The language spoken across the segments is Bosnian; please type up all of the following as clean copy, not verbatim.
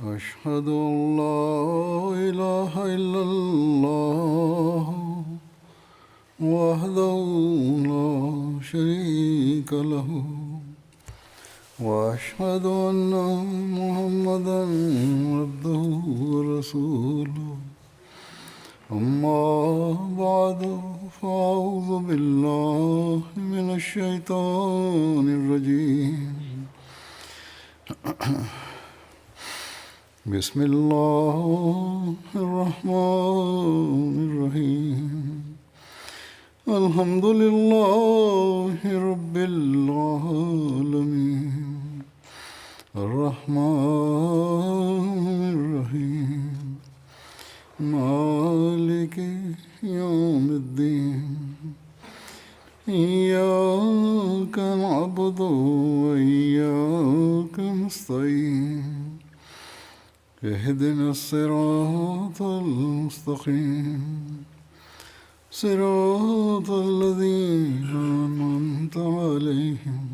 أشهد أن لا إله إلا الله وحده لا شريك له وأشهد أن محمدا عبده ورسوله أما بعد فأعوذ بالله من الشيطان الرجيم بسم الله الرحمن الرحيم الحمد لله رب العالمين الرحمن الرحيم مالك يوم الدين إياك نعبد وإياك نستعين اهدنا الصراط المستقيم صراط الذين أنعمت عليهم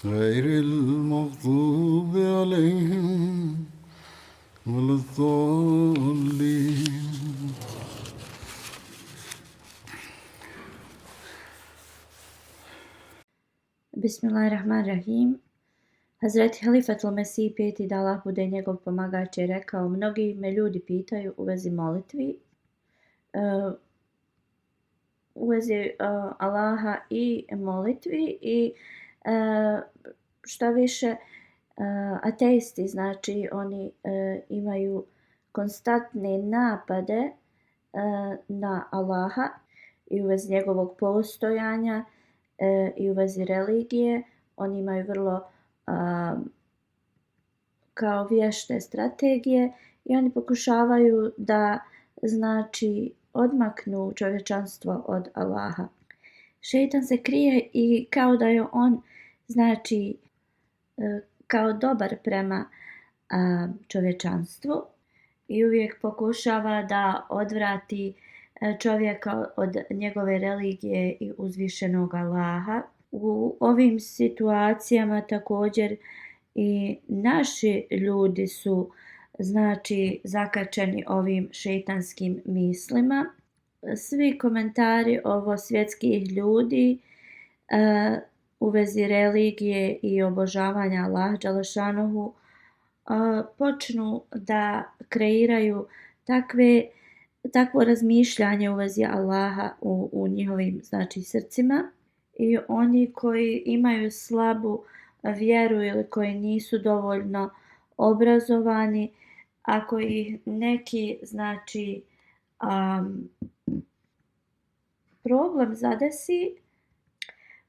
غير المغضوب عليهم ولا الضالين. Bismillahirrahmanirrahim. Hazreti Halifatul Mesih peti da Allah bude njegov pomagač je rekao: mnogi me ljudi pitaju u vezi molitvi, u vezi Allaha i molitvi i šta više ateisti, znači oni imaju konstantne napade na Allaha i u vezi njegovog postojanja i u vezi religije. Oni imaju vrlo kao vješte strategije i oni pokušavaju da znači odmaknu čovječanstvo od Allaha. Šejtan se krije i kao da je on znači kao dobar prema čovječanstvu i uvijek pokušava da odvrati čovjeka od njegove religije i uzvišenog Allaha. U ovim situacijama također i naši ljudi su znači zakačeni ovim šejtanskim mislima. Svi komentari ovo svjetskih ljudi u vezi religije i obožavanja Allaha dželešanuhu počnu da kreiraju takvo razmišljanje u vezi Allaha u njihovim znači srcima. I oni koji imaju slabu vjeru ili koji nisu dovoljno obrazovani, ako ih neki znači problem zadesi,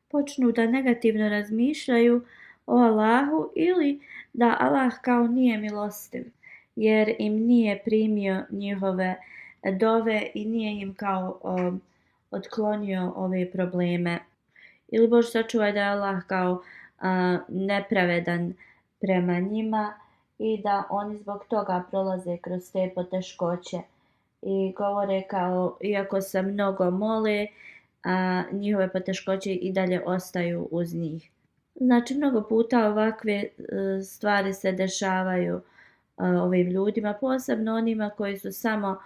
počnu da negativno razmišljaju o Allahu ili da Allah kao nije milostiv jer im nije primio njihove dove i nije im kao otklonio ove probleme. Ili Bože sačuvaj da je Allah kao nepravedan prema njima i da oni zbog toga prolaze kroz te poteškoće i govore kao iako se mnogo mole, njihove poteškoće i dalje ostaju uz njih. Znači mnogo puta ovakve stvari se dešavaju ovim ljudima, posebno onima koji su samo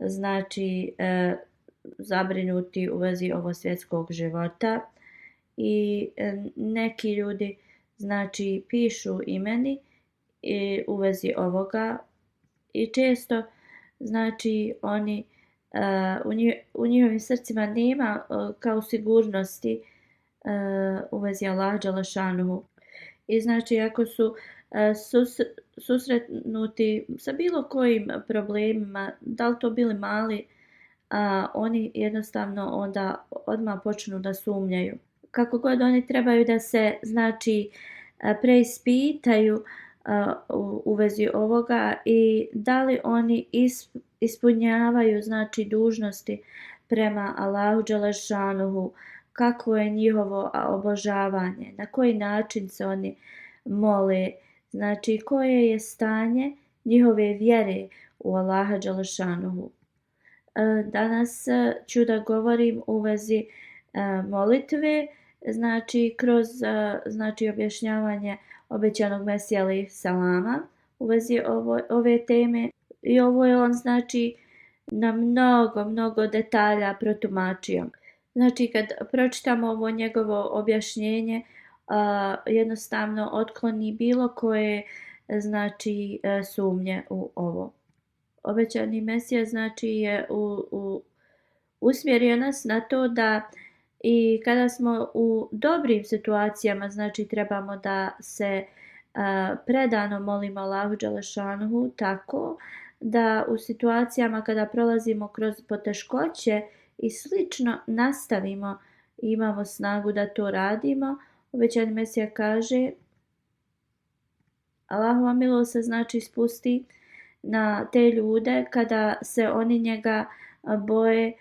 znači zabrinuti u vezi ovog svjetskog života. I neki ljudi znači pišu imeni u vezi ovoga i često znači oni u njihovim srcima nema kao sigurnosti u vezi Allaha dželešanuhu. I znači ako su susretnuti sa bilo kojim problemima, da li to bili mali, oni jednostavno onda odmah počnu da sumnjaju. Kako god oni trebaju da se znači preispitaju u vezi ovoga i da li oni ispunjavaju znači dužnosti prema Allahu dželešanuhu, kako je njihovo obožavanje, na koji način se oni mole, znači koje je stanje njihove vjere u Allaha dželešanuhu. Danas ću da govorim u vezi molitve, znači kroz znači objašnjavanje obećanog Mesija alejhi salama u vezi ove teme i ovo je on znači na mnogo detalja protumačio. Znači kad pročitamo ovo njegovo objašnjenje, jednostavno otkloni bilo koje znači sumnje u ovo. Obećani Mesija znači je usmjerio nas na to da i kada smo u dobrim situacijama, znači trebamo da se predano molimo Allahu dželešanuhu tako da u situacijama kada prolazimo kroz poteškoće i slično nastavimo i imamo snagu da to radimo. Obećani Mesija kaže Allahova milost se znači spusti na te ljude kada se oni njega boje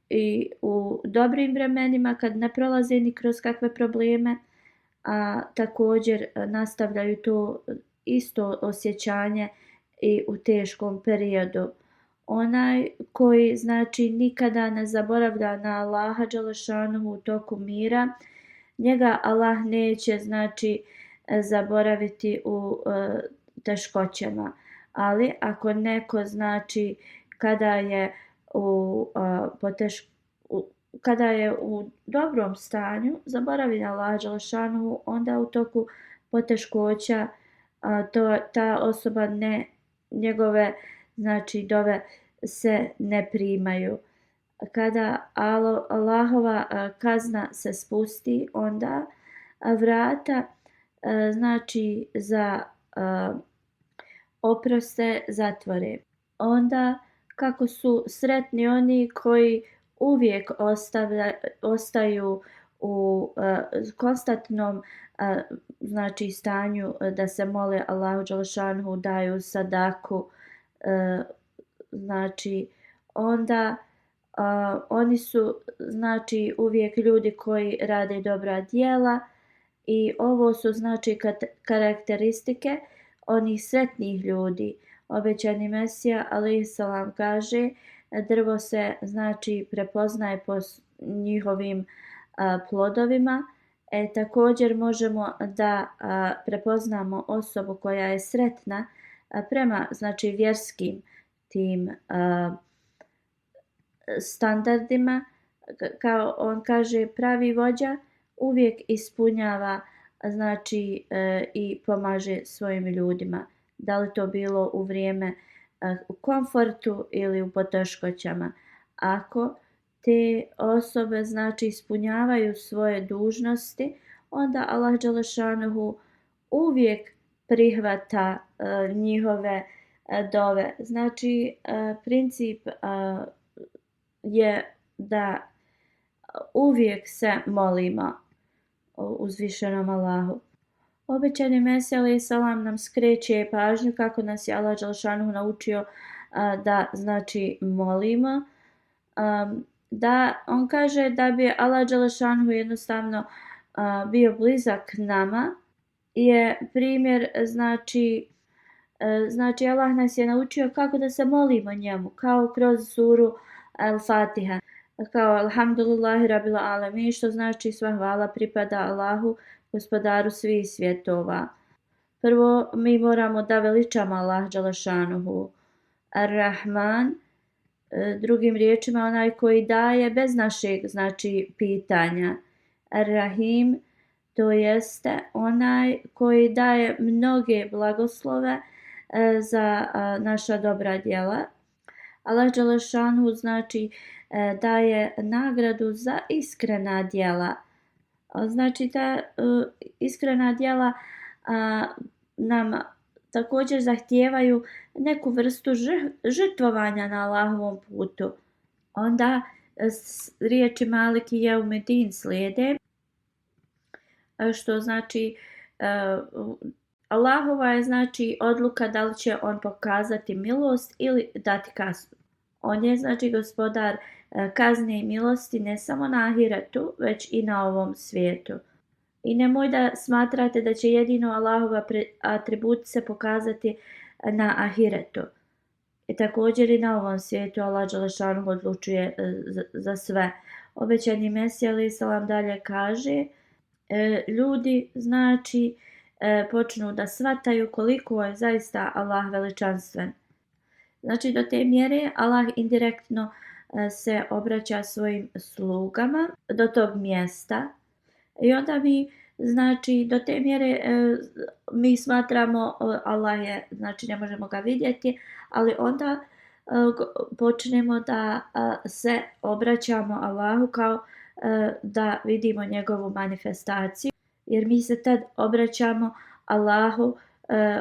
i u dobrim vremenima kad ne prolaze ni kroz kakve probleme, a također nastavljaju to isto osjećanje i u teškom periodu. Onaj koji znači nikada ne zaboravlja na Allaha dželešanuhu u toku mira, njega Allah neće znači zaboraviti u teškoćama. Ali ako neko znači kada je u dobrom stanju zaboravi na Allaha dželešanuhu, onda u toku poteškoća ta osoba njegove znači dove se ne primaju. Kada Allahova kazna se spusti, onda vrata znači za oproste zatvore. Onda kako su sretni oni koji uvijek ostaju u konstantnom znači stanju da se mole Allahu dželešanuhu, daju sadaku, znači onda oni su znači uvijek ljudi koji rade dobra djela i ovo su znači karakteristike onih sretnih ljudi. Obećani Mesija alejhiselam kaže drvo se znači prepoznaje po njihovim plodovima. Također možemo da prepoznamo osobu koja je sretna prema znači vjerskim tim standardima. Kao on kaže, pravi vođa uvijek ispunjava znači i pomaže svojim ljudima. Da li to bilo u vrijeme u komfortu ili u poteškoćama. Ako te osobe znači ispunjavaju svoje dužnosti, onda Allah dželešanuhu uvijek prihvata njihove dove. Znači princip je da uvijek se molimo uzvišenom Allahu. Obećani Mesija alejhiselam nam skreće pažnju kako nas je Allah dželešanuhu naučio da znači molimo. Da on kaže da bi Allah dželešanuhu jednostavno bio blizak nama je primjer znači Allah nas je naučio kako da se molimo njemu, kao kroz suru Al-Fatiha, kao Alhamdulillahi Rabbil Alamin, što znači sva hvala pripada Allahu, gospodaru svih svjetova. Prvo mi moramo da veličamo Allah dželešanuhu. Ar-Rahman, drugim riječima onaj koji daje bez našeg znači pitanja. Ar-Rahim, to jeste onaj koji daje mnoge blagoslove za naša dobra djela. Allah dželešanuhu znači daje nagradu za iskrena djela. Znači ta iskrena djela nam također zahtijevaju neku vrstu žrtvovanja na Allahovom putu. Onda riječi Maliki Jeumedin slijede, što znači Allahova je znači odluka da li će on pokazati milost ili dati kaznu. On je znači gospodar kazne i milosti ne samo na ahiretu, već i na ovom svijetu. I nemoj da smatrate da će jedino Allahova atributi se pokazati na ahiretu. I također i na ovom svijetu Allah dželešanuhu odlučuje za sve. Obećani Mesija alejhiselam dalje kaže, ljudi znači počnu da shvataju koliko je zaista Allah veličanstven. Znači do te mjere Allah indirektno se obraća svojim slugama do tog mjesta i onda mi znači do te mjere mi smatramo Allah je, znači ne možemo ga vidjeti, ali onda počnemo da se obraćamo Allahu kao da vidimo njegovu manifestaciju, jer mi se tad obraćamo Allahu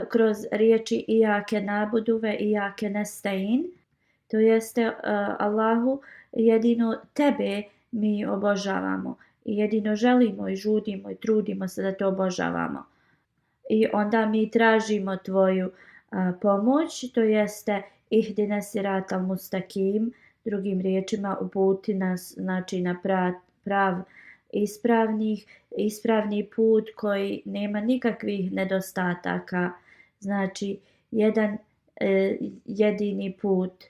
kroz riječi Iyake nabudu ve Iyake nestaîn, to jeste Allahu jedino tebe mi obožavamo i jedino želimo i žudimo i trudimo se da te obožavamo. I onda mi tražimo tvoju pomoć, to jeste ihdine siratal mustaqim, drugim riječima uputi nas znači na prav ispravni put koji nema nikakvih nedostataka, znači jedan jedini put.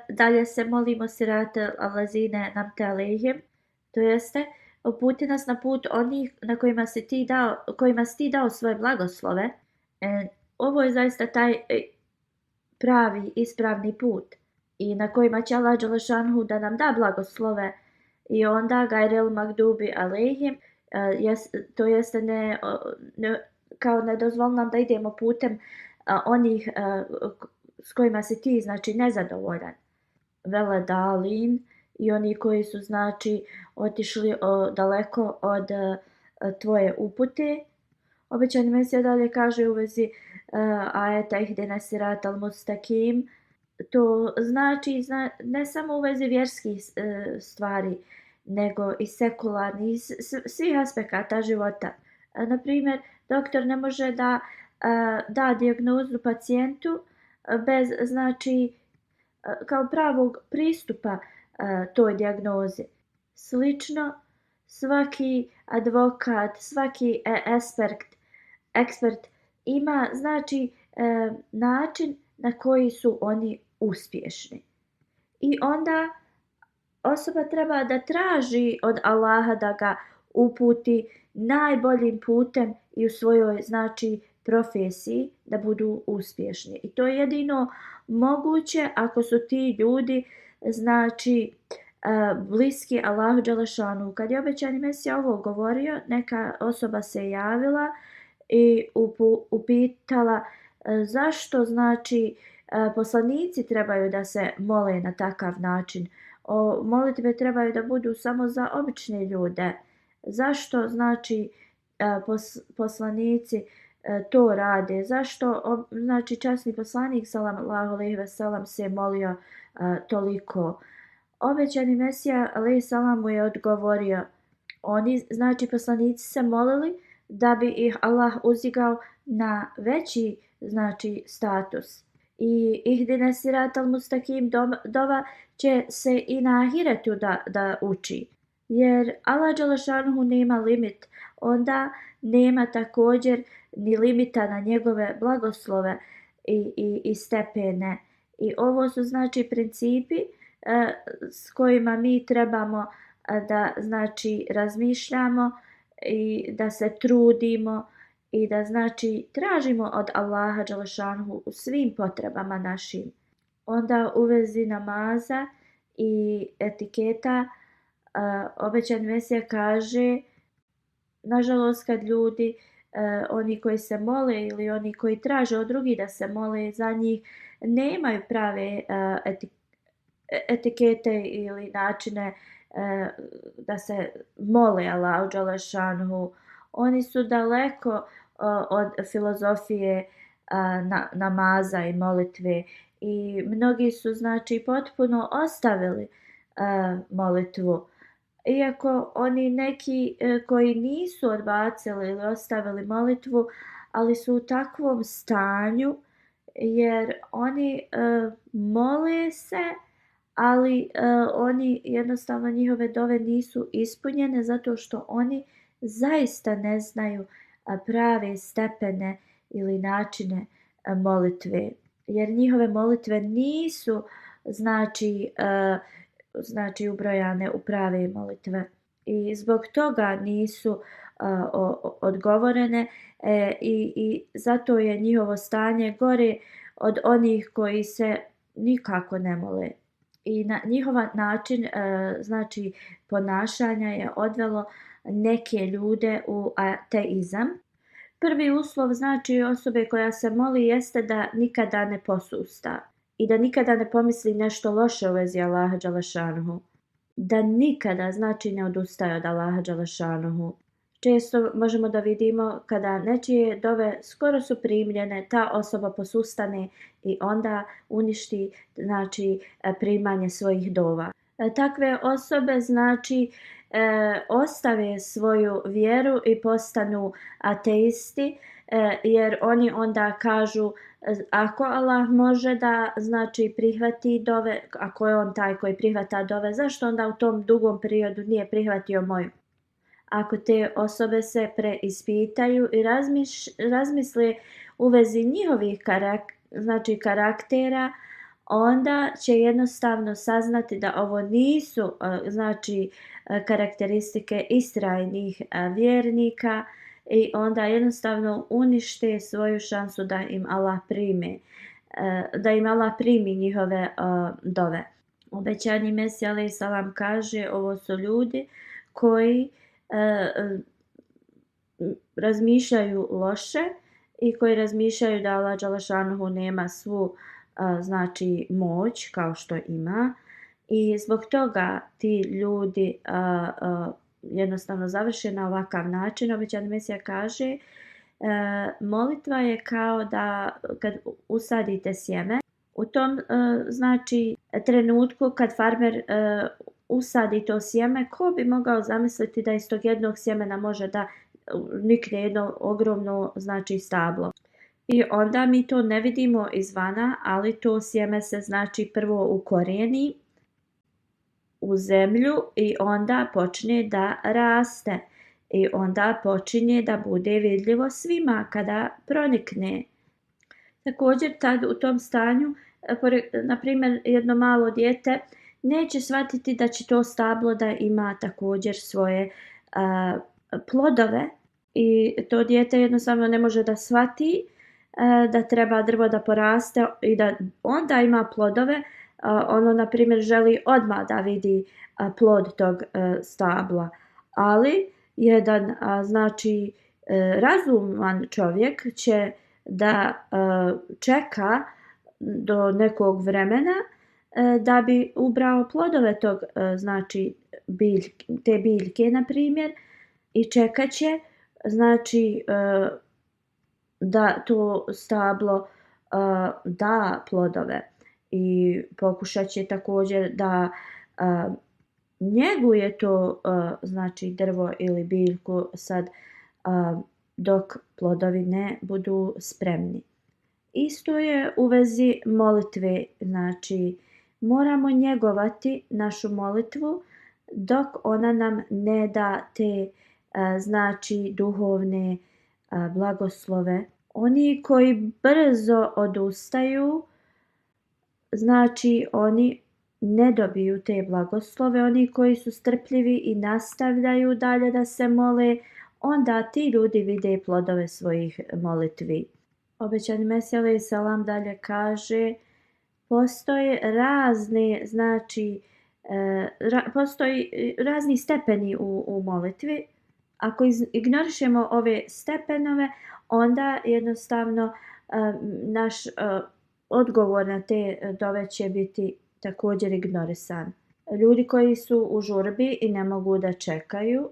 Dalje se molimo sirate alazine namte alejhim, to jeste uputi nas na put onih na kojima si ti dao svoje blagoslove. Ovo je zaista taj pravi ispravni put i na kojima će Allah dželešanhu da nam da blagoslove. I onda gajrel magdubi alejhim, to jeste kao ne dozvoli nam da idemo putem onih s kojima si ti znači nezadovoljan. Vele dalin i oni koji su znači otišli daleko od tvoje upute. Obećani Mesija dalje kaže u vezi ajeta ihdine siratal mustaqim, to znači ne samo u vezi vjerskih stvari, nego i sekularnih, iz svih aspekata života. Naprimjer, doktor ne može da da dijagnozu pacijentu bez znači kao pravog pristupa toj dijagnozi. Slično, svaki advokat, svaki ekspert ima znači način na koji su oni uspješni. I onda osoba treba da traži od Allaha da ga uputi najboljim putem i u svojoj znači profesiji da budu uspješni. I to je jedino moguće ako su ti ljudi znači bliski Allahu dželešanu. Kad je obećani Mesija ovo govorio, neka osoba se javila i upitala zašto znači poslanici trebaju da se mole na takav način. Molitve trebaju da budu samo za obične ljude. Zašto znači poslanici to rade? Zašto znači časni poslanik sallallahu alejhi ve sellem se molio toliko? Obećani Mesija alejhi selam mu je odgovorio, oni znači poslanici se molili da bi ih Allah uzdigao na veći znači status. I ihdine siratal mustaqim dova će se i na ahiretu da uči. Jer Allah dželešanuhu nema limit, onda nema također ni limita na njegove blagoslove i stepene. I ovo su znači principi s kojima mi trebamo da znači razmišljamo i da se trudimo i da znači tražimo od Allaha dželešanuhu u svim potrebama našim. Onda u vezi namaza i etiketa obećani Mesija kaže, nažalost kad ljudi oni koji se mole ili oni koji traže od drugih da se mole za njih nemaju prave etikete ili načine da se mole Allahu dželešanuhu. Oni su daleko od filozofije namaza i molitve i mnogi su znači potpuno ostavili molitvu. Iako oni neki koji nisu odbacili ili ostavili molitvu, ali su u takvom stanju jer oni mole se, ali oni jednostavno njihove dove nisu ispunjene zato što oni zaista ne znaju prave stepene ili načine molitve. Jer njihove molitve nisu znači ubrojane u prave molitve. I zbog toga nisu odgovorene i zato je njihovo stanje gore od onih koji se nikako ne mole. I njihova način znači ponašanja je odvelo neke ljude u ateizam. Prvi uslov znači osobe koja se moli jeste da nikada ne posusta i da nikada ne pomisli nešto loše u vezi Allaha dželešanuhu. Da nikada znači ne odustaje od Allaha dželešanuhu. Često možemo da vidimo kada nečije dove skoro su primljene, ta osoba posustane i onda uništi znači primanje svojih dova. Takve osobe znači ostave svoju vjeru i postanu ateisti jer oni onda kažu ako Allah može da znači prihvati dove, ako je on taj koji prihvata dove, zašto onda u tom dugom periodu nije prihvatio moju? Ako te osobe se preispitaju i razmisle u vezi njihovih karaktera, onda će jednostavno saznati da ovo nisu znači karakteristike istrajnih vjernika i onda jednostavno unište svoju šansu da im Allah primi njihove dove. Obećani Mesija alejhi selam kaže, ovo su ljudi koji razmišljaju loše i koji razmišljaju da Allah dželešanuhu nema svu znači moć kao što ima i zbog toga ti ljudi jednostavno završe na ovakav način. Obećani Mesija kaže molitva je kao da kad usadite sjeme, u tom znači trenutku kad farmer usadi to sjeme, ko bi mogao zamisliti da iz tog jednog sjemena može da nikne jedno ogromno znači stablo. I onda mi to ne vidimo izvana, ali to sjeme se znači prvo ukorijeni u zemlju i onda počne da raste. I onda počinje da bude vidljivo svima kada pronikne. Također tad u tom stanju, na primjer jedno malo dijete neće shvatiti da će to stablo da ima također svoje plodove i to dijete jednostavno ne može da shvati da treba drvo da poraste i da onda ima plodove. Ono na primjer želi odmah da vidi plod tog stabla, ali jedan znači razuman čovjek će da čeka do nekog vremena da bi ubrao plodove tog znači te biljke na primjer i čekat će znači da to stablo da plodove i pokušat će također da njeguje to znači drvo ili biljku sad dok plodovi ne budu spremni. Isto je u vezi molitve, znači moramo njegovati našu molitvu dok ona nam ne da te znači duhovne blagoslove. Oni koji brzo odustaju, znači oni ne dobiju te blagoslove. Oni koji su strpljivi i nastavljaju dalje da se mole, onda ti ljudi vide plodove svojih molitvi. Obećani Mesija alejhi selam dalje kaže, postoje razni stepeni u molitvi. Ako ignorišemo ove stepenove, onda jednostavno naš odgovor na te dove će biti također ignorisan. Ljudi koji su u žurbi i ne mogu da čekaju,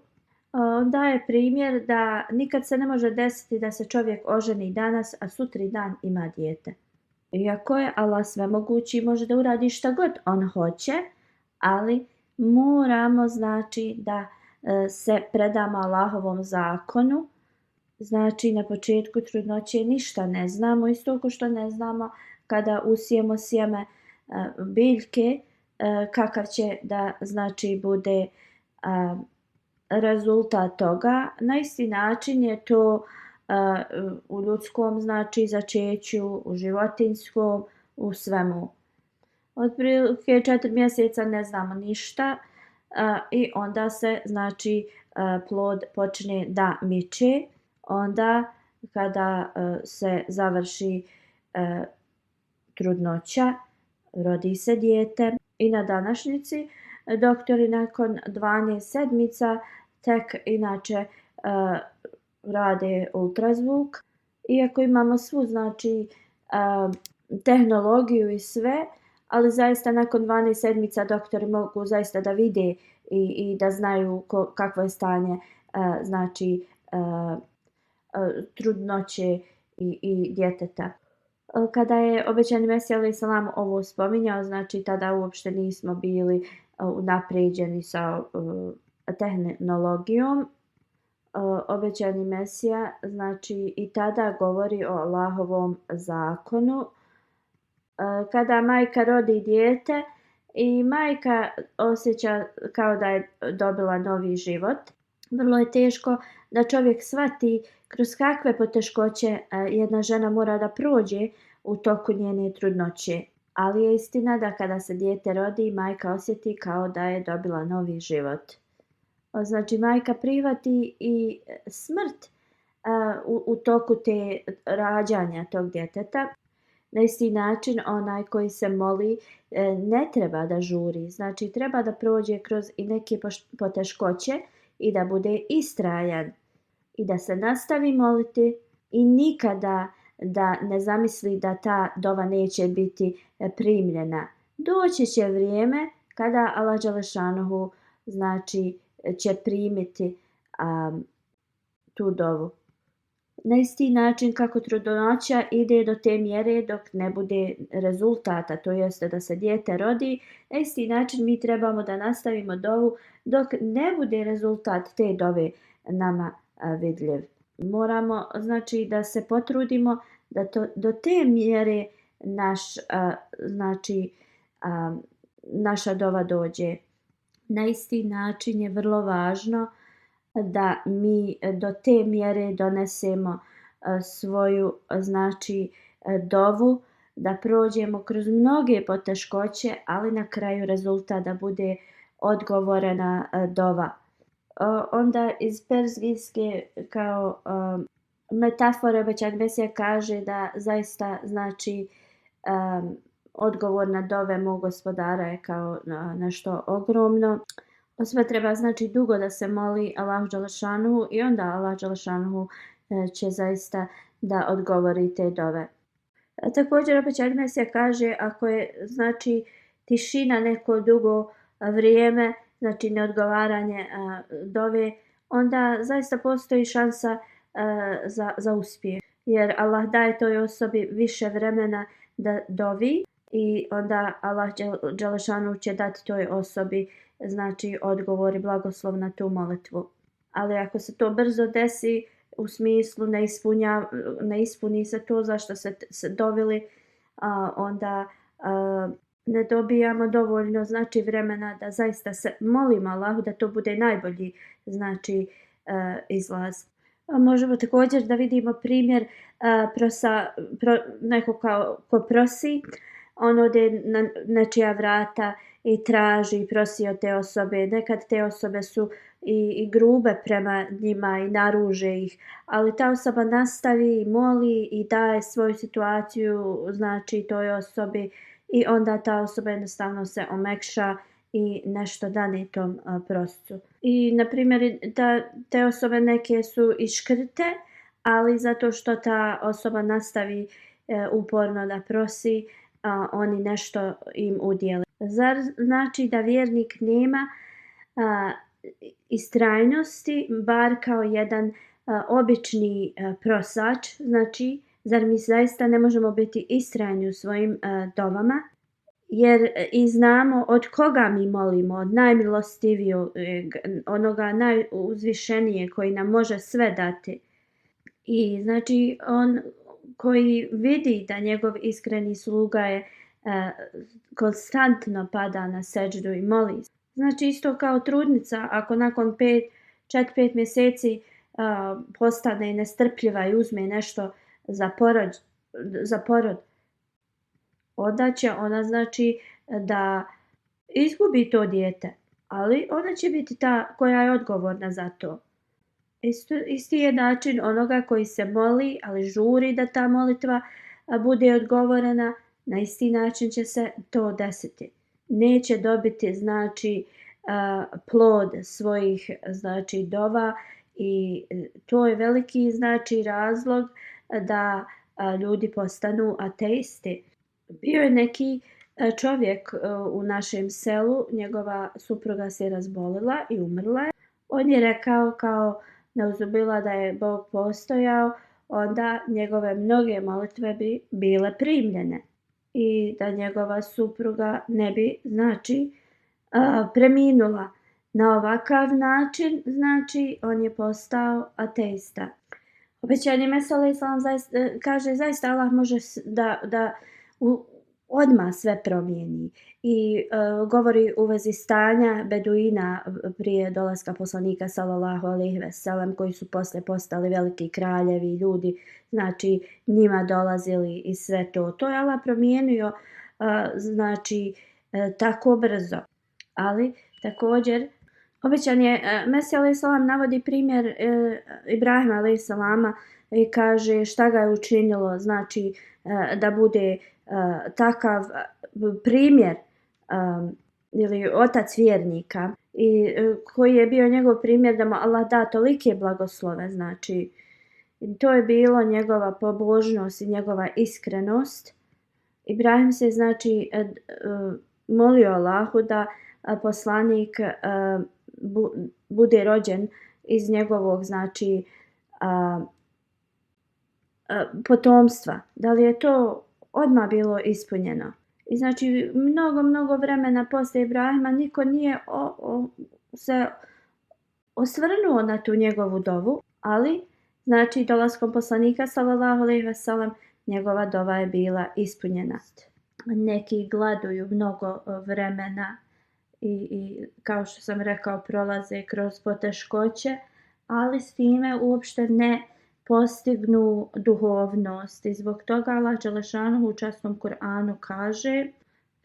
onda je primjer da nikad se ne može desiti da se čovjek oženi danas, a sutri dan ima dijete. Iako je Allah svemogući, može da uradi šta god on hoće, ali moramo znači da se predamo Allahovom zakonu. Znači na početku trudnoće ništa ne znamo, isto kao što ne znamo kada usijemo sjeme biljke kakav će da znači bude rezultat toga. Na isti način je to u ljudskom znači začeću, u životinjskom, u svemu. Otprilike 4 mjeseca ne znamo ništa i onda se znači plod počne da miče, onda kada se završi trudnoća, rodi se dijete i na današnjici doktori nakon 12 sedmica tek inače rade ultrazvuk. Iako imamo svu znači tehnologiju i sve, ali zaista nakon 12 sedmica doktori mogu zaista da vide i da znaju kakvo je stanje znači trudnoće i djeteta. Kada je obećani Mesija alejhi selam ovo spominjao, znači tada uopšte nismo bili unaprijeđeni sa tehnologijom. Obećani Mesija znači i tada govori o Allahovom zakonu. Kada majka rodi dijete i majka osjeća kao da je dobila novi život, vrlo je teško da čovjek shvati kroz kakve poteškoće jedna žena mora da prođe u toku njene trudnoće. Ali je istina da kada se dijete rodi, majka osjeti kao da je dobila novi život. Znači majka prihvati i smrt u toku te rađanja tog djeteta. Na isti način onaj koji se moli ne treba da žuri, znači treba da prođe kroz i neke poteškoće i da bude istrajan i da se nastavi moliti i nikada da ne zamisli da ta dova neće biti primljena. Doći će vrijeme kada Allah dželešanuhu znači će primiti tu dovu. Na isti način kako trudnoća ide do te mjere dok ne bude rezultata, to jeste da se dijete rodi, na isti način mi trebamo da nastavimo dovu dok ne bude rezultat te dove nama vidljiv. Moramo znači da se potrudimo da do te mjere naša dova dođe. Na isti način je vrlo važno da mi do te mjere donesemo svoju znači dovu, da prođemo kroz mnoge poteškoće, ali na kraju rezultat da bude odgovorena dova. Onda iz perzijske kao metafore obećani Mesija kaže da zaista znači odgovor na dove mog gospodara je kao nešto ogromno. Sve treba znači dugo da se moli Allahu dželešanuhu i onda Allah dželešanuhu će zaista da odgovori te dove. Također obećani Mesija kaže ako je znači tišina neko dugo vrijeme, znači neodgovaranje dove, onda zaista postoji šansa za uspjeh. Jer Allah daje toj osobi više vremena da dovi i onda Allah dželešanuhu će dati toj osobi znači odgovor i blagoslov na tu molitvu. Ali ako se to brzo desi, u smislu ne ispuni se to zašto se dovili, onda ne dobijamo dovoljno znači vremena da zaista se molimo Allahu da to bude najbolji znači izlaz. Možemo također da vidimo primjer neko ko prosi, on ode na nečija vrata i traži i prosi od te osobe. Nekad te osobe su i grube prema njima i naruže ih, ali ta osoba nastavi i moli i daje svoju situaciju znači toj osobi i onda ta osoba jednostavno se omekša i nešto dane tom proscu. I na primjer te osobe neke su i škrte, ali zato što ta osoba nastavi uporno da prosi, oni nešto im udjele. Zar znači da vjernik nema istrajnosti, bar kao jedan obični prosač? Znači, zar mi zaista ne možemo biti istrajni u svojim dovama? Jer i znamo od koga mi molimo, od najmilostivijeg, onoga najuzvišenije koji nam može sve dati. I znači on koji vidi da njegov iskreni sluga je konstantno pada na seđdu i moli. Znači isto kao trudnica, ako nakon 4-5 mjeseci postane nestrpljiva i uzme nešto za porod, onda će ona znači da izgubi to dijete. ali ona će biti ta koja je odgovorna za to. Isti je način onoga koji se moli, ali žuri da ta molitva bude odgovorena, na isti način će se to desiti. Neće dobiti znači plod svojih znači dova i to je veliki znači razlog da ljudi postanu ateisti. Bio je neki čovjek u našem selu, njegova supruga se razbolila i umrla je. On je rekao kao neuzubila da je Bog postojao, onda njegove mnoge molitve bi bile primljene i da njegova supruga ne bi znači preminula. Na ovakav način znači on je postao ateista. Obećani Mesija alejhi selam kaže zaista Allah može da odmah sve promijeni i govori u vezi stanja beduina prije dolaska poslanika sallallahu alejhi ve sellem koji su poslije postali veliki kraljevi ljudi, znači njima dolazili i sve to. To je Allah promijenio znači tako brzo. Ali također obećan je Mesija alejhi selam navodi primjer Ibrahima alejhi selama i kaže šta ga je učinilo znači da bude takav primjer ili otac vjernika i koji je bio njegov primjer da mu Allah da tolike blagoslove, znači to je bilo njegova pobožnost i njegova iskrenost. Ibrahim se znači molio Allahu da poslanik bude rođen iz njegovog znači potomstva. Da li je to odmah bilo ispunjeno? I znači mnogo vremena poslije Ibrahima niko nije se osvrnuo na tu njegovu dovu, ali znači dolaskom poslanika sallallahu alejhi ve sellem njegova dova je bila ispunjena. Neki gladuju mnogo vremena i kao što sam rekao prolaze kroz poteškoće, ali s time uopšte ne postignu duhovnost i zbog toga Allah dželešanuhu u časnom Kur'anu kaže,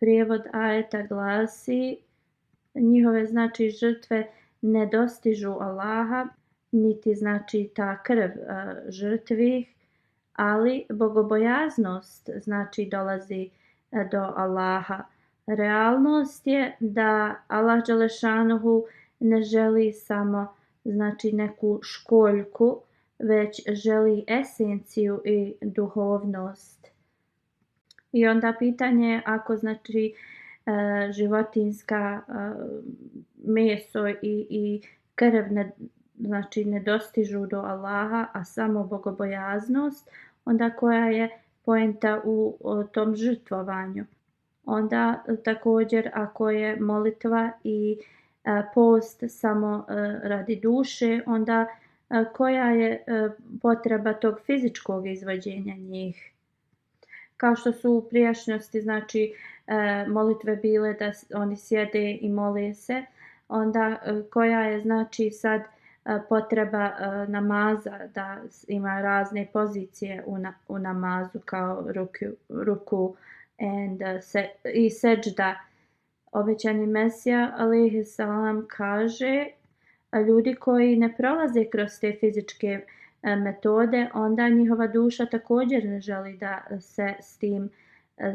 prijevod ajeta glasi, njihove znači žrtve ne dostižu Allaha, niti znači ta krv žrtvih, ali bogobojaznost znači dolazi do Allaha. Realnost je da Allah dželešanuhu ne želi samo znači neku školjku, već želi esenciju i duhovnost. I onda pitanje ako znači životinska meso i krv znači ne dostižu do Allaha, a samo bogobojaznost, onda koja je poenta u tom žrtvovanju? Onda također ako je molitva i post samo radi duše, onda koja je potreba tog fizičkog izvođenja njih? Kao što su u prijašnjosti znači molitve bile da oni sjede i mole se, onda koja je znači sad potreba namaza, da ima razne pozicije u namazu kao ruku i seđda. Obećani Mesija alejhi selam kaže ljudi koji ne prolaze kroz te fizičke metode, onda njihova duša također ne želi da se s tim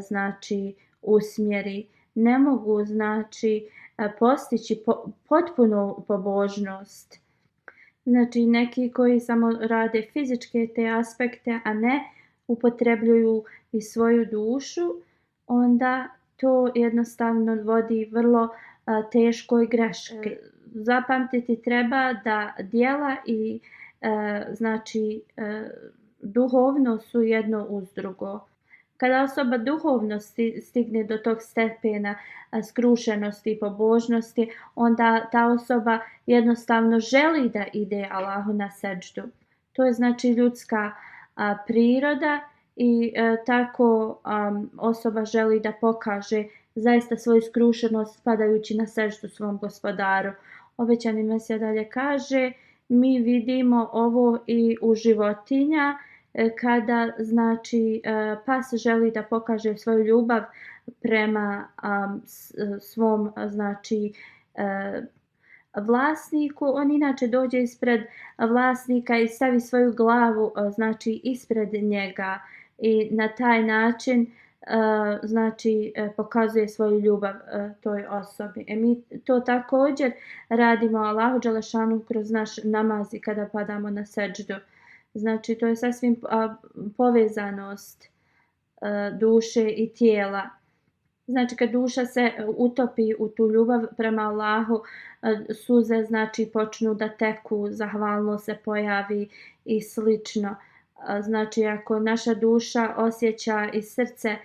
znači usmjeri. Ne mogu znači postići potpunu pobožnost. Znači neki koji samo rade fizičke te aspekte, a ne upotrebljuju i svoju dušu, onda to jednostavno vodi vrlo teškoj greški. Zapamtiti treba da djela i znači duhovno su jedno uz drugo. Kada osoba duhovno stigne do tog stepena skrušenosti i pobožnosti, onda ta osoba jednostavno želi da ide Allahu na seđdu. To je znači ljudska priroda i tako osoba želi da pokaže zaista svoju skrušenost padajući na seždu svom gospodaru. Obećani Mesija dalje kaže, mi vidimo ovo i u životinja kada znači pas želi da pokaže svoju ljubav prema svom znači vlasniku, on inače dođe ispred vlasnika i stavi svoju glavu znači ispred njega i na taj način znači pokazuje svoju ljubav toj osobi. Mi to također radimo Allahu dželešanu kroz naš namaz i kada padamo na seđdu. Znači to je sasvim povezanost duše i tijela. Znači kad duša se utopi u tu ljubav prema Allahu, suze znači počnu da teku, zahvalnost se pojavi i slično. Znači ako naša duša osjeća i srce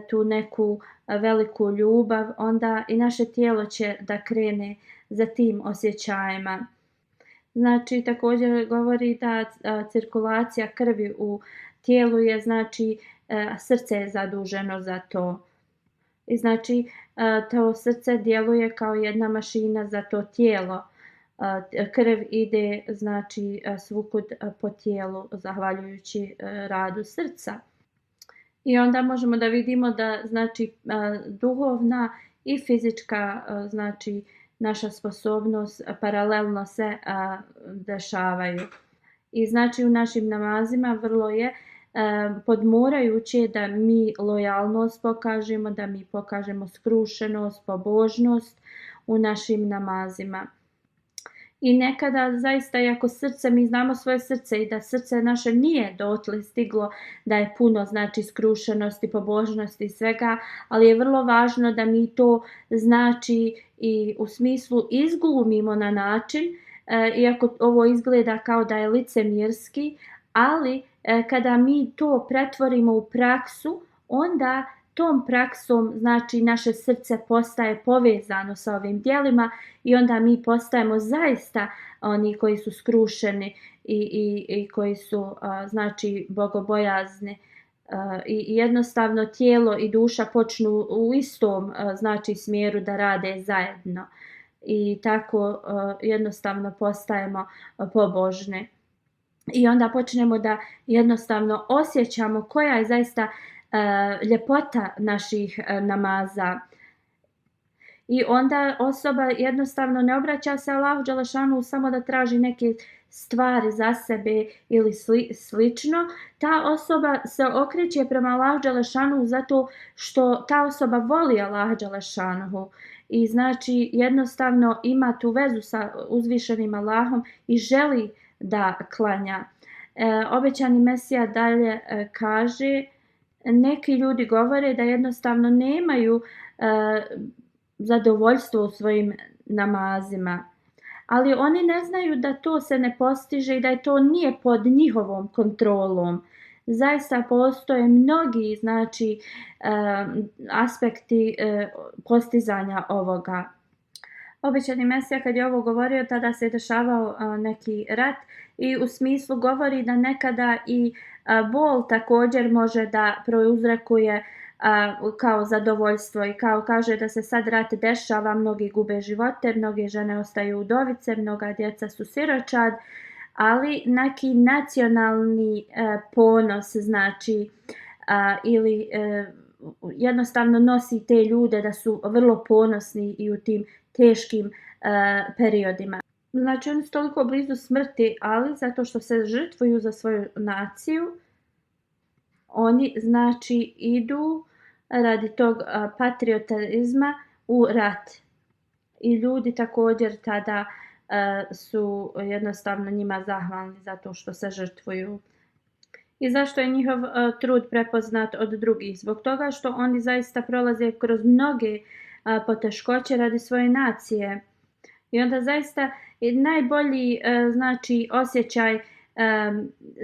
tu neku veliku ljubav, onda i naše tijelo će da krene za tim osjećajima. Znači također govori da cirkulacija krvi u tijelu je, znači srce je zaduženo za to. I znači to srce djeluje kao jedna mašina za to tijelo. Krv ide znači svukud po tijelu zahvaljujući radu srca. I onda možemo da vidimo da znači duhovna i fizička znači naša sposobnost paralelno se dešavaju. I znači u našim namazima vrlo je podmorajuće da mi lojalnost pokažemo, da mi pokažemo skrušenost, pobožnost u našim namazima. I nekada zaista, iako srce, mi znamo svoje srce i da srce naše nije dotle stiglo da je puno znači skrušenosti, pobožnosti i svega, ali je vrlo važno da mi to znači i u smislu izglumimo na način, iako ovo izgleda kao da je licemjerski, ali kada mi to pretvorimo u praksu, onda tom praksom znači naše srce postaje povezano sa ovim djelima i onda mi postajemo zaista oni koji su skrušeni i koji su znači bogobojazni. I jednostavno tijelo i duša počnu u istom znači smjeru da rade zajedno i tako jednostavno postajemo pobožni. I onda počnemo da jednostavno osjećamo koja je zaista ljepota naših namaza. I onda osoba jednostavno ne obraća se Allahu dželešanu samo da traži neke stvari za sebe ili slično. Ta osoba se okreće prema Allahu dželešanu zato što ta osoba voli Allaha dželešanu i znači jednostavno ima tu vezu sa uzvišenim Allahom i želi da klanja. Obećani Mesija dalje kaže, neki ljudi govore da jednostavno nemaju zadovoljstvo u svojim namazima, ali oni ne znaju da to se ne postiže i da to nije pod njihovom kontrolom. Zaista postoje mnogi znači aspekti postizanja ovoga. Obećani Mesija kad je ovo govorio, tada se je dešavao neki rat i u smislu govori da nekada i bol također može da prouzrokuje kao zadovoljstvo i kao kaže da se sad rat dešava, mnogi gube živote, mnoge žene ostaju udovice, mnoga djeca su siročad, ali neki nacionalni ponos znači ili jednostavno nosi te ljude da su vrlo ponosni i u tim teškim periodima. Znači oni su toliko blizu smrti, ali zato što se žrtvuju za svoju naciju, oni znači idu radi tog patriotizma u rat. I ljudi također tada su jednostavno njima zahvalni zato što se žrtvuju. I zašto je njihov trud prepoznat od drugih? Zbog toga što oni zaista prolaze kroz mnoge poteškoće radi svoje nacije. I onda zaista najbolji znači osjećaj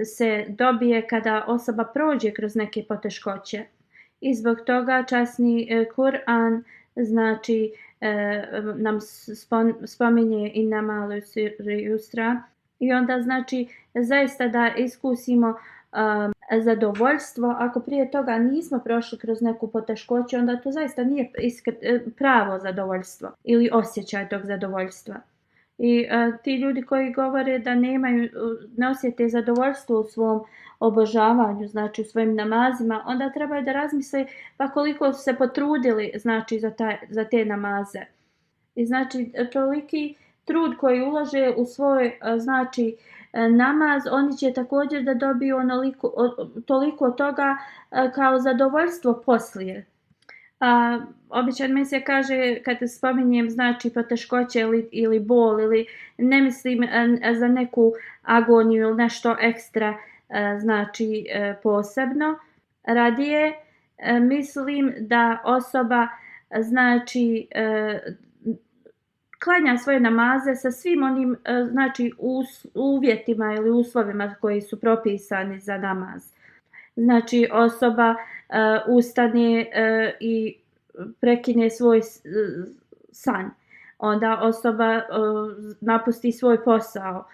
se dobije kada osoba prođe kroz neke poteškoće. I zbog toga časni Kur'an znači nam spominje inna ma'al usri yusra. I onda znači zaista da iskusimo zadovoljstvo. Ako prije toga nismo prošli kroz neku poteškoću, onda to zaista nije pravo zadovoljstvo ili osjećaj tog zadovoljstva. I ti ljudi koji govore da ne osjete zadovoljstvo u svom obožavanju, znači u svojim namazima, onda trebaju da razmisle pa koliko su se potrudili znači za te namaze. I znači toliki trud koji ulože u svoj znači namaz, oni će također da dobiju toliko toga kao zadovoljstvo poslije. Običan Mesija kaže kad spominjem znači poteškoće ili bol ili ne mislim za neku agoniju ili nešto ekstra znači posebno. Radije mislim da osoba znači klanja svoje namaze sa svim onim znači uvjetima ili uslovima koji su propisani za namaz. Znači osoba ustane i prekine svoj san. Onda osoba napusti svoj posao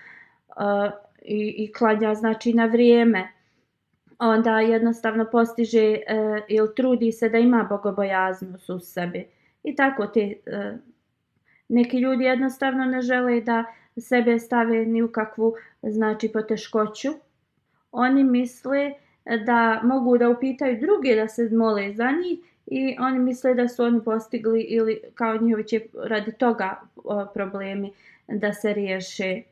i klanja znači na vrijeme. Onda jednostavno postiže ili trudi se da ima bogobojaznost u sebi. I tako neki ljudi jednostavno ne žele da sebe stave ni u kakvu znači poteškoću. Oni misle da mogu da upitaju druge da se mole za njih i oni misle da su oni postigli ili kao njihovi će radi toga problemi da se riješe.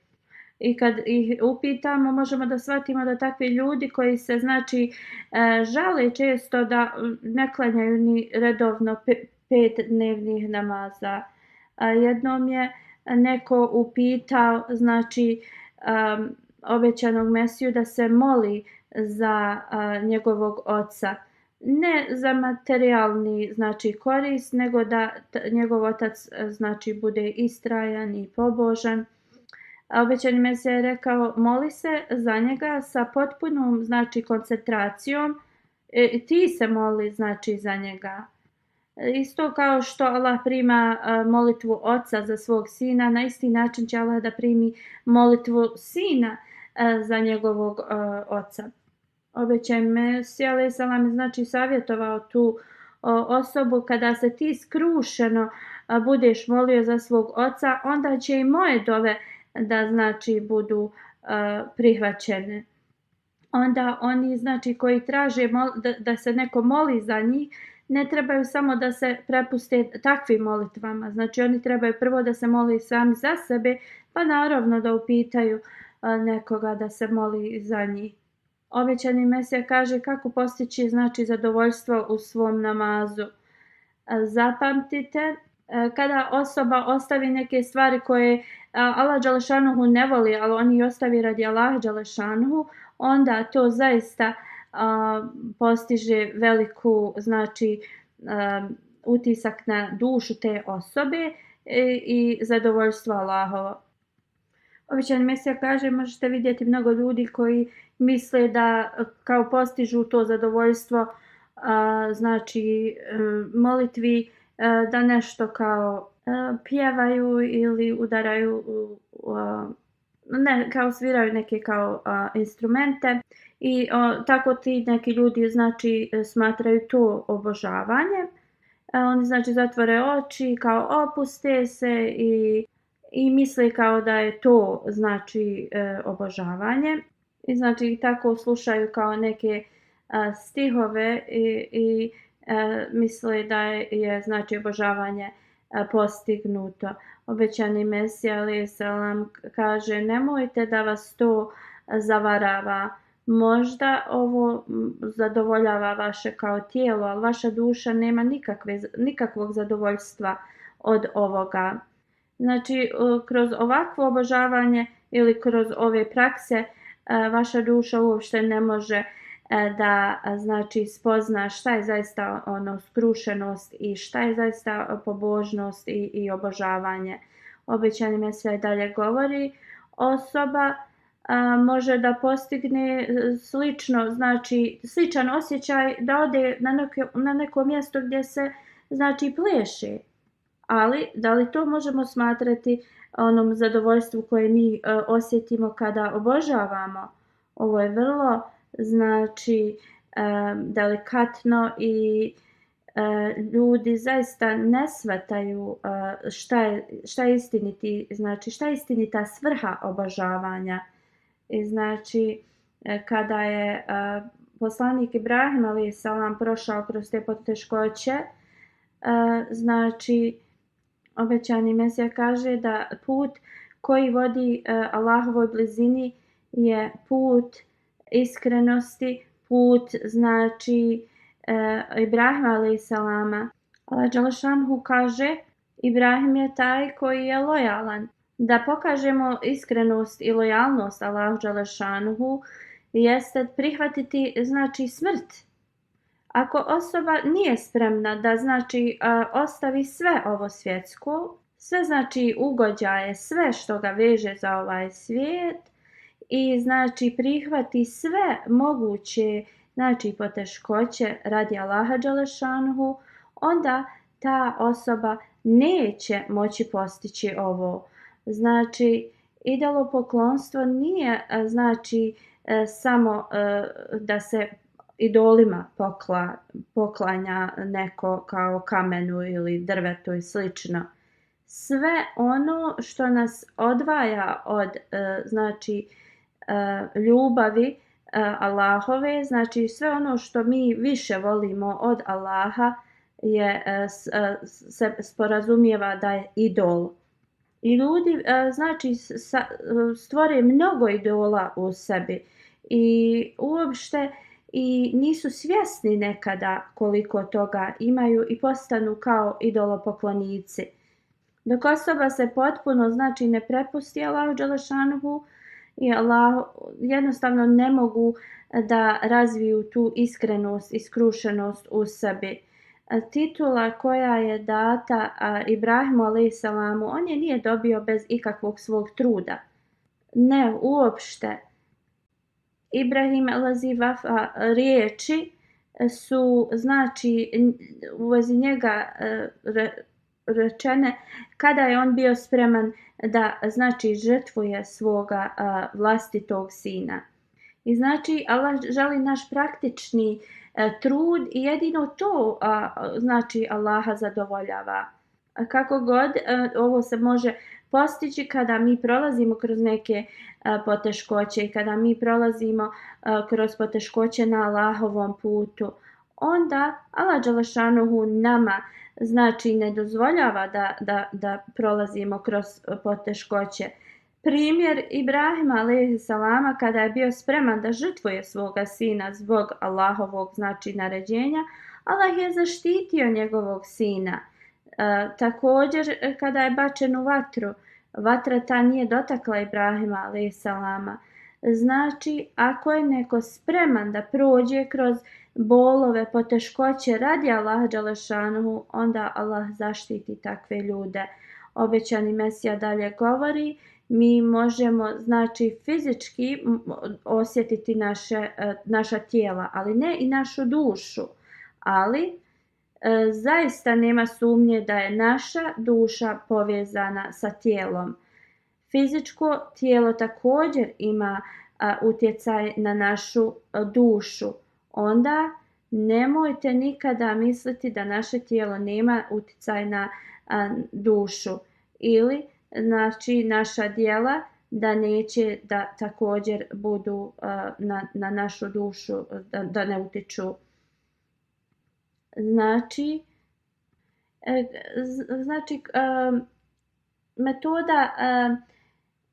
I kad ih upitamo možemo da shvatimo da takvi ljudi koji se znači žale često da ne klanjaju ni redovno 5 dnevnih namaza. Jednom je neko upitao znači obećanog Mesiju da se moli za njegovog oca. Ne za materijalni znači korist, nego da njegov otac znači bude istrajan i pobožan. Obećani Mesija je rekao moli se za njega sa potpunom znači koncentracijom. Ti se moli znači za njega. Isto kao što Allah prima molitvu oca za svog sina, na isti način će Allah da primi molitvu sina za njegovog oca. Obećani Mesija alejhi selam znači savjetovao tu osobu kada se ti skrušeno budeš molio za svog oca, onda će i moje dove da znači budu prihvaćene. Onda oni znači koji traže da se neko moli za njih, ne trebaju samo da se prepuste takvim molitvama. Znači oni trebaju prvo da se moli sami za sebe, pa naravno da upitaju nekoga da se moli za njih. Obećani Mesija kaže kako postići znači zadovoljstvo u svom namazu. Zapamtite, kada osoba ostavi neke stvari koje Allah dželešanuhu ne voli, ali on ih ostavi radi Allaha dželešanuhu, onda to zaista postiže veliku znači utisak na dušu te osobe i zadovoljstvo Allahovo. Obećani Mesija kaže možete vidjeti mnogo ljudi koji misle da kao postižu to zadovoljstvo znači molitvi da nešto kao pjevaju ili udaraju ne kao sviraju neke kao instrumente i tako ti neki ljudi znači smatraju to obožavanje. Oni znači zatvore oči, kao opuste se i misle kao da je to znači obožavanje. I znači tako slušaju kao neke stihove i misle da je znači obožavanje postignuto. Obećani Mesija alejhi selam kaže nemojte da vas to zavarava. Možda ovo zadovoljava vaše kao tijelo, ali vaša duša nema nikakvog zadovoljstva od ovoga. Znači kroz ovakvo obožavanje ili kroz ove prakse vaša duša uopšte ne može da znači spozna šta je zaista skrušenost i šta je zaista pobožnost i obožavanje. Obećani Mesija dalje govori osoba može da postigne sličan osjećaj da ode na neko mjesto gdje se znači pleše. Ali da li to možemo smatrati onom zadovoljstvu koje mi osjetimo kada obožavamo? Ovo je vrlo znači delikatno i ljudi zaista ne shvataju šta je istiniti, znači šta je istinita svrha obožavanja. I znači kada je poslanik Ibrahim alejhi selam prošao kroz te poteškoće, znači Obećani Mesija kaže da put koji vodi Allahovoj blizini je put iskrenosti, put znači Ibrahima a.s. Allah dželešanhu kaže Ibrahim je taj koji je lojalan. Da pokažemo iskrenost i lojalnost Allahu dželešanhu jeste prihvatiti znači smrt. Ako osoba nije spremna da znači ostavi sve ovo svjetsko, sve znači ugođaje, sve što ga veže za ovaj svijet i znači prihvati sve moguće znači poteškoće radi Allaha dželešanhu, onda ta osoba neće moći postići ovo. Znači idolopoklonstvo nije znači samo da se idolima poklanja neko kao kamenu ili drvetu i slično. Sve ono što nas odvaja od znači ljubavi Allahove, znači sve ono što mi više volimo od Allaha se sporazumijeva da je idol. I ljudi znači stvore mnogo idola u sebi i uopšte i nisu svjesni nekada koliko toga imaju i postanu kao idolopoklonici. Dok osoba se potpuno znači ne prepusti Allahu dželešanuhu i Allah jednostavno ne mogu da razviju tu iskrenost i skrušenost u sebi. Titula koja je data Ibrahimu a.s. on je nije dobio bez ikakvog svog truda. Ne, uopšte. Ibrahim elazi vafa riječi su znači u vezi njega rečene kada je on bio spreman da znači žrtvuje svoga vlastitog sina. I znači Allah želi naš praktični trud i jedino to znači Allaha zadovoljava. Kako god ovo se može postići kada mi prolazimo kroz neke poteškoće i kada mi prolazimo kroz poteškoće na Allahovom putu, onda Allah dželešanuhu nama znači ne dozvoljava da prolazimo kroz poteškoće. Primjer Ibrahima a.s. kada je bio spreman da žrtvuje svoga sina zbog Allahovog znači naređenja, Allah je zaštitio njegovog sina. Također kada je bačen u vatru, vatra ta nije dotakla Ibrahima a.s. Znači ako je neko spreman da prođe kroz bolove, poteškoće radi Allaha dželešanuhu, onda Allah zaštiti takve ljude. Obećani Mesija dalje govori, mi možemo znači fizički osjetiti naša tijela, ali ne i našu dušu. Ali zaista nema sumnje da je naša duša povezana sa tijelom. Fizičko tijelo također ima utjecaj na našu dušu. Onda nemojte nikada misliti da naše tijelo nema utjecaj na dušu ili znači naša djela da neće da također budu na našu dušu, da ne utječu. Znači metoda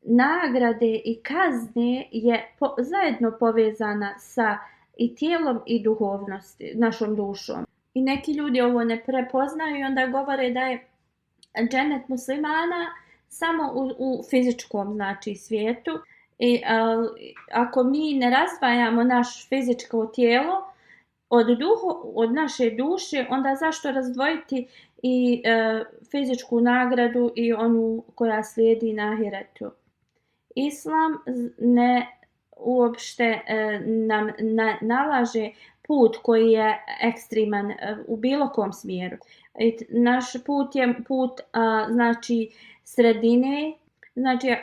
nagrade i kazne je zajedno povezana sa i tijelom i duhovnosti, našom dušom. I neki ljudi ovo ne prepoznaju i onda govore da je džennet muslimana samo u fizičkom znači svijetu. I ako mi ne razdvajamo naš fizičko tijelo od naše duše, onda zašto razdvojiti i fizičku nagradu i onu koja slijedi na ahiretu? Islam ne uopšte nam nalaže put koji je ekstreman u bilo kom smjeru. Naš put je put znači sredine. Znači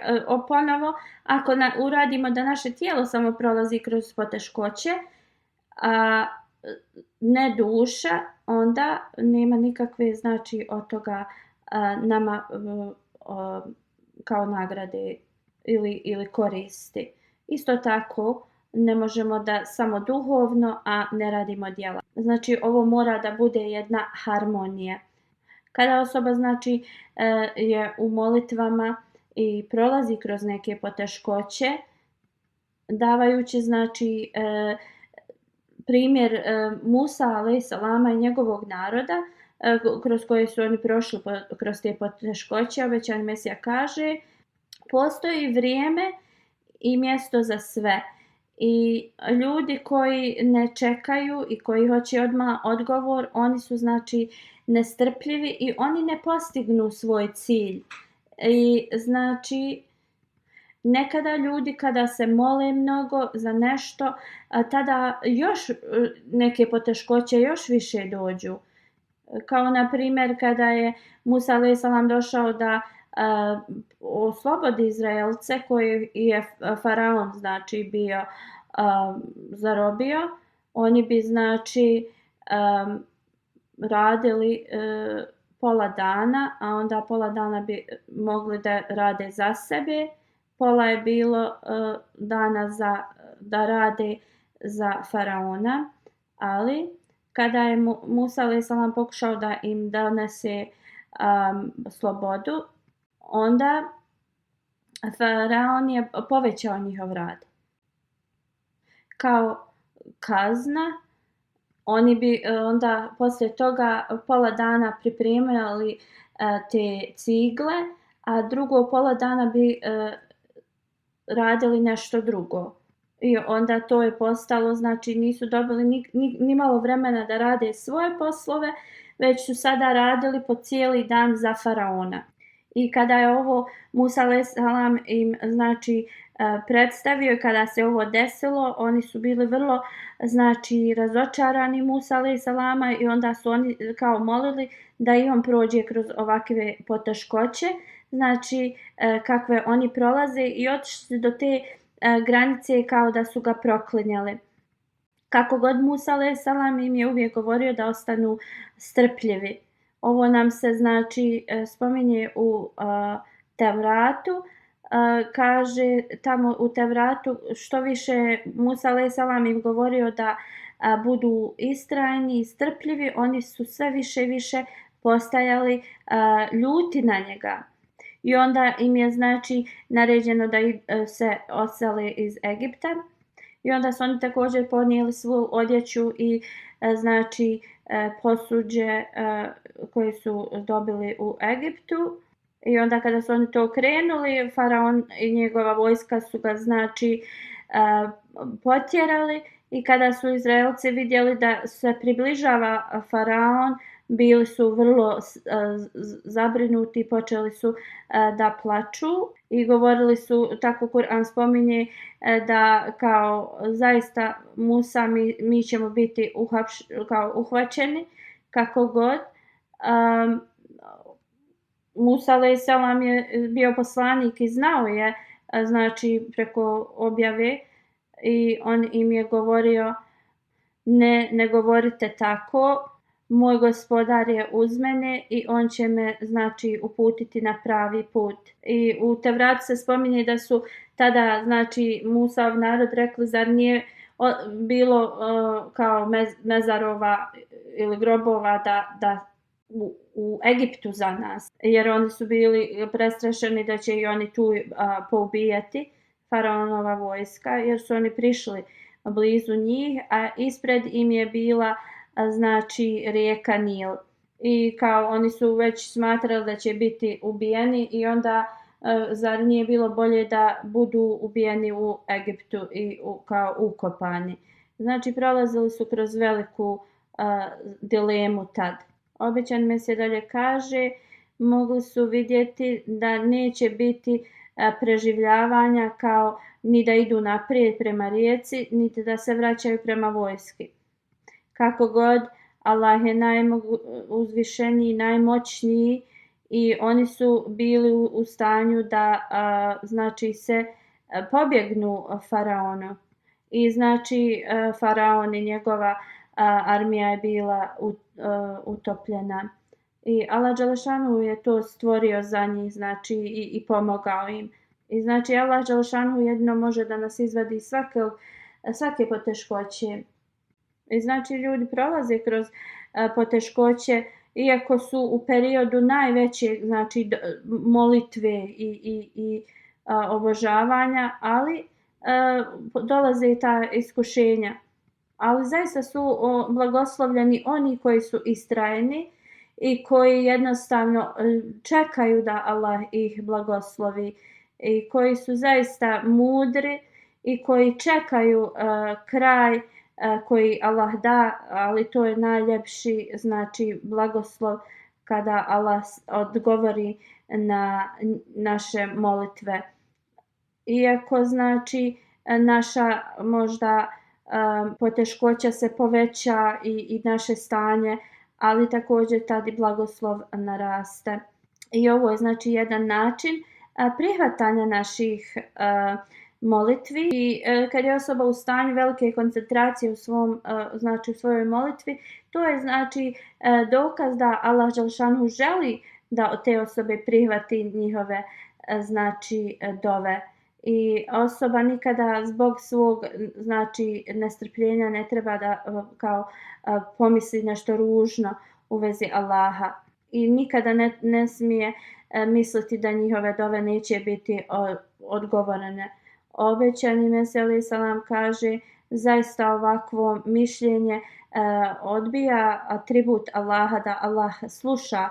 ponovo ako uradimo da naše tijelo samo prolazi kroz poteškoće, a ne duša, onda nema nikakve znači od toga nama kao nagrade ili koristi. Isto tako ne možemo da samo duhovno, a ne radimo djela. Znači ovo mora da bude jedna harmonija. Kada osoba znači je u molitvama i prolazi kroz neke poteškoće, davajući znači primjer Musa a.s. i njegovog naroda kroz koje su oni prošli kroz te poteškoće, obećani Mesija kaže postoji vrijeme i mjesto za sve. I ljudi koji ne čekaju i koji hoće odmah odgovor, oni su znači nestrpljivi i oni ne postignu svoj cilj. I znači nekada ljudi kada se mole mnogo za nešto, tada još neke poteškoće još više dođu. Kao na primjer kada je Musa a.s. došao da oslobodi Izraelce koji je faraon znači bio zarobio, oni bi znači radili pola dana, a onda pola dana bi mogli da rade za sebe, pola je bilo dana da rade za faraona, ali kada je Musa a.s. pokušao da im donese slobodu, onda faraon je povećao njihov rad. Kao kazna, oni bi onda poslije toga pola dana pripremali te cigle, a drugo pola dana bi radili nešto drugo. I onda to je postalo, znači nisu dobili ni malo vremena da rade svoje poslove, već su sada radili po cijeli dan za faraona. I kada je ovo Musa a.s. im znači predstavio i kada se ovo desilo, oni su bili vrlo znači razočarani Musa a.s. i onda su oni kao molili da i on prođe kroz ovakve poteškoće, znači kakve oni prolaze i otišli do te granice kao da su ga proklinjali. Kako god Musa a.s. im je uvijek govorio da ostanu strpljivi. Ovo nam se znači spominje u Tevratu, kaže tamo u Tevratu što više Musa a.s. im govorio da budu istrajni i strpljivi, oni su sve više i više postajali ljuti na njega. I onda im je znači naređeno da se odsele iz Egipta. I onda su oni također ponijeli svu odjeću i znači posuđe koje su dobili u Egiptu. I onda kada su oni to krenuli, faraon i njegova vojska su ga znači potjerali i kada su Izraelci vidjeli da se približava faraon, bili su vrlo zabrinuti, počeli su da plaču i govorili su, tako Kur'an spominje, da kao zaista Musa mi ćemo biti uhvaćeni kako god. Musa a.s. je bio poslanik i znao je znači preko objave i on im je govorio ne govorite tako, moj gospodar je uz mene i on će me znači uputiti na pravi put. I u Tevratu se spominje da su tada znači Musaov narod rekli zar nije bilo kao mezarova ili grobova da u Egiptu za nas, jer oni su bili prestrašeni da će i oni tu poubijati faraonova vojska, jer su oni prišli blizu njih, a ispred im je bila znači rijeka Nil. I kao oni su već smatrali da će biti ubijeni i onda zar nije bilo bolje da budu ubijeni u Egiptu i kao ukopani. Znači prolazili su kroz veliku dilemu tad. Obećan Mesija dalje kaže, mogli su vidjeti da neće biti preživljavanja kao ni da idu naprijed prema rijeci, niti da se vraćaju prema vojski. Kako god, Allah je najuzvišeniji, najmoćniji i oni su bili u stanju da znači se pobjegnu faraonu. I znači faraon i njegova armija je bila utopljena. I Allah dželešanu je to stvorio za njih, znači i pomogao im. I znači Allah dželešanu jedino može da nas izvadi svake poteškoće. I znači ljudi prolaze kroz poteškoće iako su u periodu najveće znači molitve i obožavanja, ali dolaze i ta iskušenja. Ali zaista su blagoslovljeni oni koji su istrajni i koji jednostavno čekaju da Allah ih blagoslovi i koji su zaista mudri i koji čekaju kraj koji Allah da, ali to je najljepši znači blagoslov kada Allah odgovori na naše molitve. Iako znači naša možda poteškoća se poveća i naše stanje, ali također tad i blagoslov naraste. I ovo je znači jedan način prihvatanja naših molitvi i kad je osoba u stanju velike koncentracije u u svojoj molitvi, to je znači dokaz da Allah dželešanu želi da od te osobe prihvati njihove znači dove. I osoba nikada zbog svog znači nestrpljenja ne treba da kao pomisli nešto ružno u vezi Allaha i nikada ne smije misliti da njihove dove neće biti odgovorene. Obećani Mesih alejhi selam kaže zaista ovakvo mišljenje odbija atribut Allaha da Allah sluša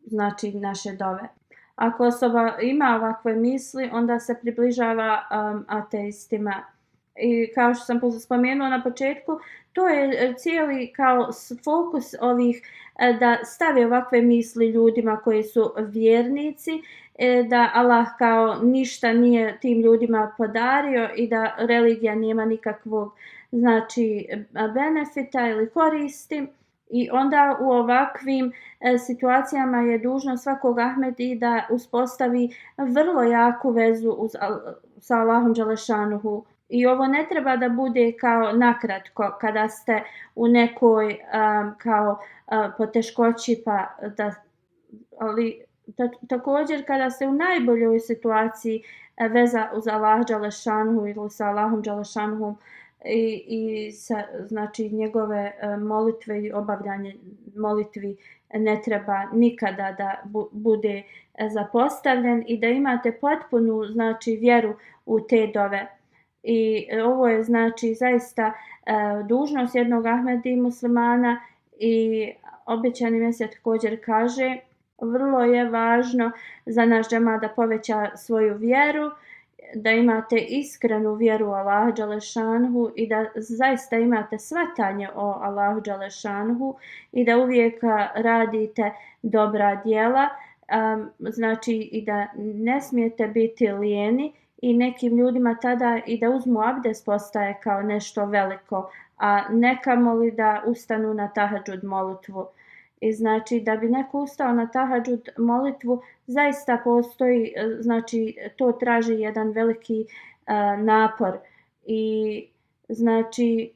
znači naše dove. Ako osoba ima ovakve misli, onda se približava ateistima. I kao što sam spomenula na početku, to je cijeli kao fokus ovih da stave ovakve misli ljudima koji su vjernici, da Allah kao ništa nije tim ljudima podario i da religija nema nikakvog znači benefita ili koristi. I onda u ovakvim situacijama je dužnost svakog Ahmedi da uspostavi vrlo jaku vezu sa Allahom dželešanuhu. I ovo ne treba da bude kao nakratko kada ste u nekoj kao poteškoći ali također kada ste u najboljoj situaciji veza uz Allah dželešanuhu ili sa Allahom dželešanuhom i znači njegove molitve i obavljanje molitvi ne treba nikada da bude zapostavljen i da imate potpunu znači vjeru u te dove. I ovo je znači zaista dužnost jednog Ahmedi muslimana i obećani Mesija također kaže vrlo je važno za naš džemat da poveća svoju vjeru, da imate iskrenu vjeru u Allaha dželešanuhu i da zaista imate shvatanje o Allahu dželešanuhu i da uvijek radite dobra djela, znači i da ne smijete biti lijeni i nekim ljudima tada i da uzmu abdest postaje kao nešto veliko, a ne kamoli da ustanu na tahadžud molitvu. I znači da bi neko ustao na tahadžud molitvu zaista postoji, znači to traži jedan veliki napor i znači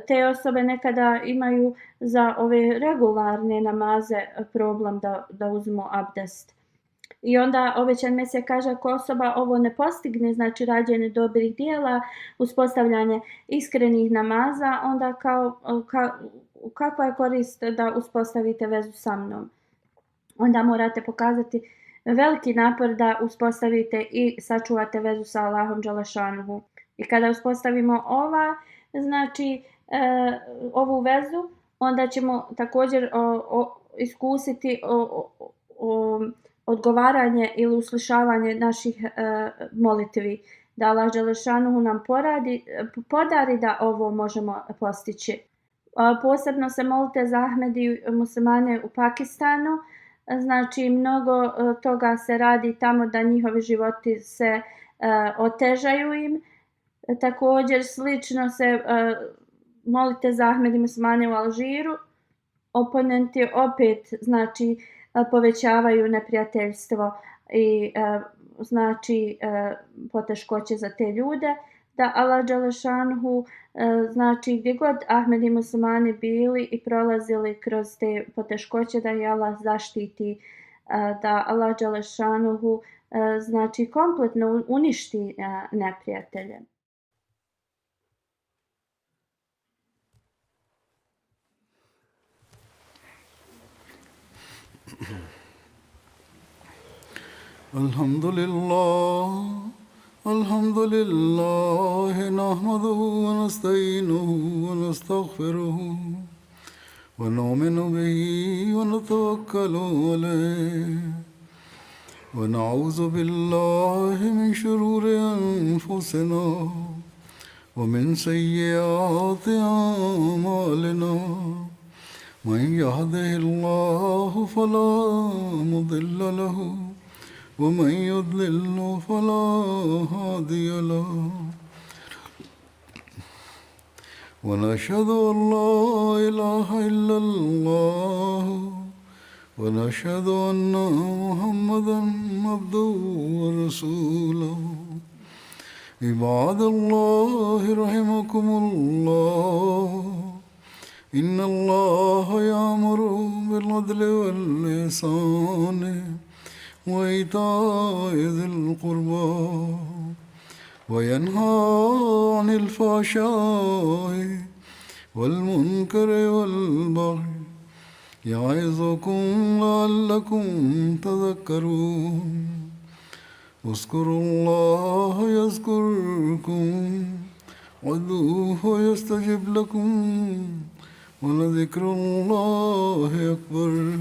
te osobe nekada imaju za ove regularne namaze problem da uzmu abdest. I onda obećan Mesija kaže ako osoba ovo ne postigne, znači rađenje dobrih djela, uspostavljanje iskrenih namaza, onda kakva je korist da uspostavite vezu sa mnom? Onda morate pokazati veliki napor da uspostavite i sačuvate vezu sa Allahom dželešanuhu. I kada uspostavimo znači ovu vezu, onda ćemo također iskusiti odgovaranje ili uslišavanje naših molitvi. Da Allah dželešanuhu nam podari da ovo možemo postići. Posebno se molite za Ahmedi muslimane u Pakistanu. Znači mnogo toga se radi tamo da njihovi životi se otežaju im. Također slično se molite za Ahmedi muslimane u Alžiru. Oponenti opet znači povećavaju neprijateljstvo i znači poteškoće za te ljude. Da Allah dželešanuhu znači gdje god Ahmedi muslimani bili i prolazili kroz te poteškoće da ih Allah zaštiti, da Allah dželešanuhu znači kompletno uništi neprijatelje. الحمد لله نحمده ونستعينه ونستغفره ونؤمن به ونتوكل عليه ونعوذ بالله من شرور أنفسنا ومن سيئات أعمالنا من يهده الله فلا مضل له ومن يضلل فلا هادي له ونشهد أن لا إله إلا الله ونشهد أن محمدا عبده ورسوله عباد الله رحمكم الله إن الله يأمر بالعدل والإحسان وإيتاء ذي القربى وينهى عن الفحشاء والمنكر والبغي يعظكم لعلكم تذكرون اذكروا الله يذكركم وادعوه يستجب لكم ولذكر الله أكبر